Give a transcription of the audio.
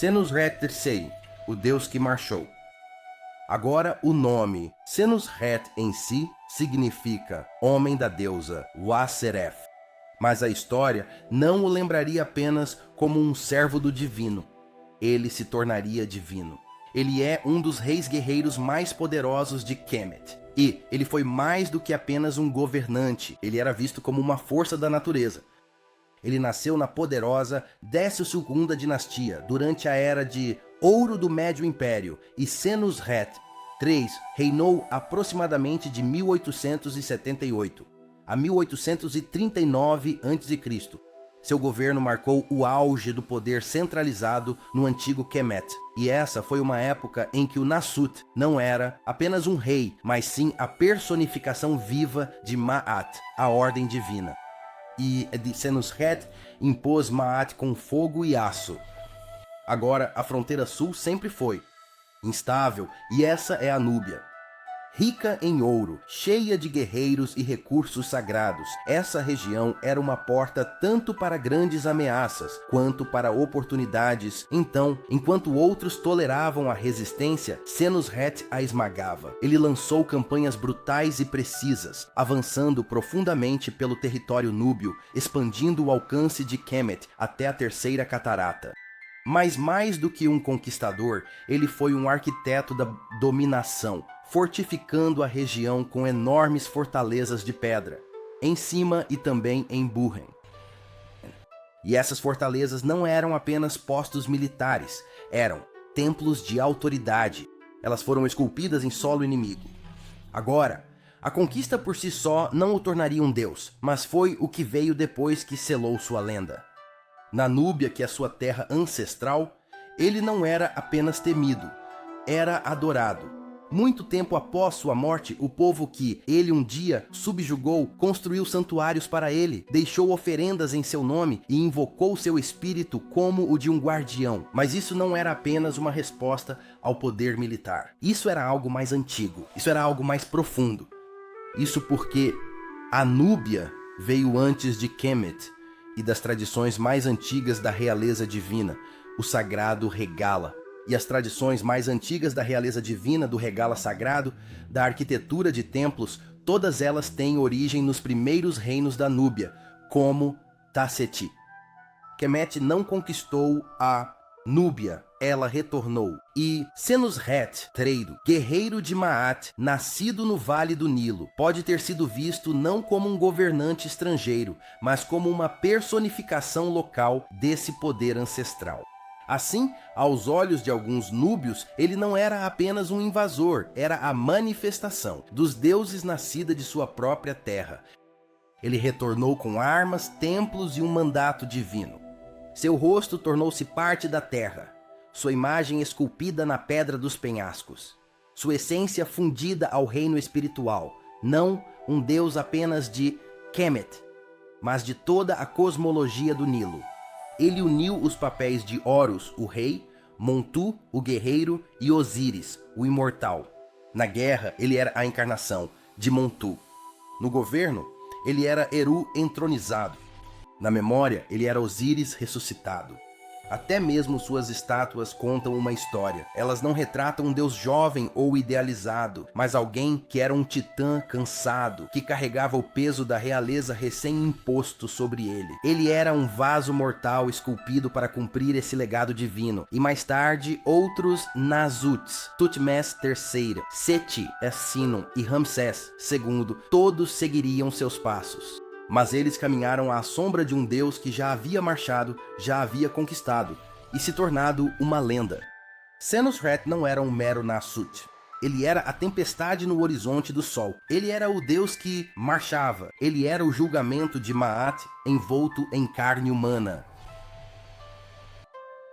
Senusret III, o deus que marchou. Agora o nome Senusret em si significa homem da deusa Wa-Seref, mas a história não o lembraria apenas como um servo do divino. Ele se tornaria divino. Ele é um dos reis guerreiros mais poderosos de Kemet. E ele foi mais do que apenas um governante, ele era visto como uma força da natureza. Ele nasceu na poderosa 12ª dinastia, durante a era de Ouro do Médio Império, e Senusret III reinou aproximadamente de 1878 a 1839 a.C. Seu governo marcou o auge do poder centralizado no antigo Kemet, e essa foi uma época em que o Nasut não era apenas um rei, mas sim a personificação viva de Ma'at, a ordem divina. E Senusret impôs Ma'at com fogo e aço. Agora, a fronteira sul sempre foi instável, e essa é a Núbia. Rica em ouro, cheia de guerreiros e recursos sagrados, essa região era uma porta tanto para grandes ameaças quanto para oportunidades. Então, enquanto outros toleravam a resistência, Senusret a esmagava. Ele lançou campanhas brutais e precisas, avançando profundamente pelo território núbio, expandindo o alcance de Kemet até a Terceira Catarata. Mas mais do que um conquistador, ele foi um arquiteto da dominação, fortificando a região com enormes fortalezas de pedra, em cima e também em Buren. E essas fortalezas não eram apenas postos militares, eram templos de autoridade. Elas foram esculpidas em solo inimigo. Agora, a conquista por si só não o tornaria um deus, mas foi o que veio depois que selou sua lenda. Na Núbia, que é sua terra ancestral, ele não era apenas temido, era adorado. Muito tempo após sua morte, o povo que ele um dia subjugou construiu santuários para ele, deixou oferendas em seu nome e invocou seu espírito como o de um guardião. Mas isso não era apenas uma resposta ao poder militar. Isso era algo mais antigo, isso era algo mais profundo. Isso porque a Núbia veio antes de Kemet e das tradições mais antigas da realeza divina, o sagrado Regala. E as tradições mais antigas da realeza divina, do Regala sagrado, da arquitetura de templos, todas elas têm origem nos primeiros reinos da Núbia, como Tasseti. Kemet não conquistou a Núbia, ela retornou. E Senusret III, guerreiro de Ma'at, nascido no Vale do Nilo, pode ter sido visto não como um governante estrangeiro, mas como uma personificação local desse poder ancestral. Assim, aos olhos de alguns núbios, ele não era apenas um invasor, era a manifestação dos deuses nascida de sua própria terra. Ele retornou com armas, templos e um mandato divino. Seu rosto tornou-se parte da terra, sua imagem esculpida na pedra dos penhascos, sua essência fundida ao reino espiritual, não um deus apenas de Kemet, mas de toda a cosmologia do Nilo. Ele uniu os papéis de Horus, o rei, Montu, o guerreiro, e Osíris, o imortal. Na guerra, ele era a encarnação de Montu. No governo, ele era Eru entronizado. Na memória, ele era Osíris ressuscitado. Até mesmo suas estátuas contam uma história. Elas não retratam um deus jovem ou idealizado, mas alguém que era um titã cansado, que carregava o peso da realeza recém-imposto sobre ele. Ele era um vaso mortal esculpido para cumprir esse legado divino. E mais tarde, outros Nazuts, Tutmés III, Seti, Essinum e Ramsés II, todos seguiriam seus passos. Mas eles caminharam à sombra de um deus que já havia marchado, já havia conquistado e se tornado uma lenda. Senusret não era um mero Nasut. Ele era a tempestade no horizonte do sol. Ele era o deus que marchava. Ele era o julgamento de Ma'at envolto em carne humana.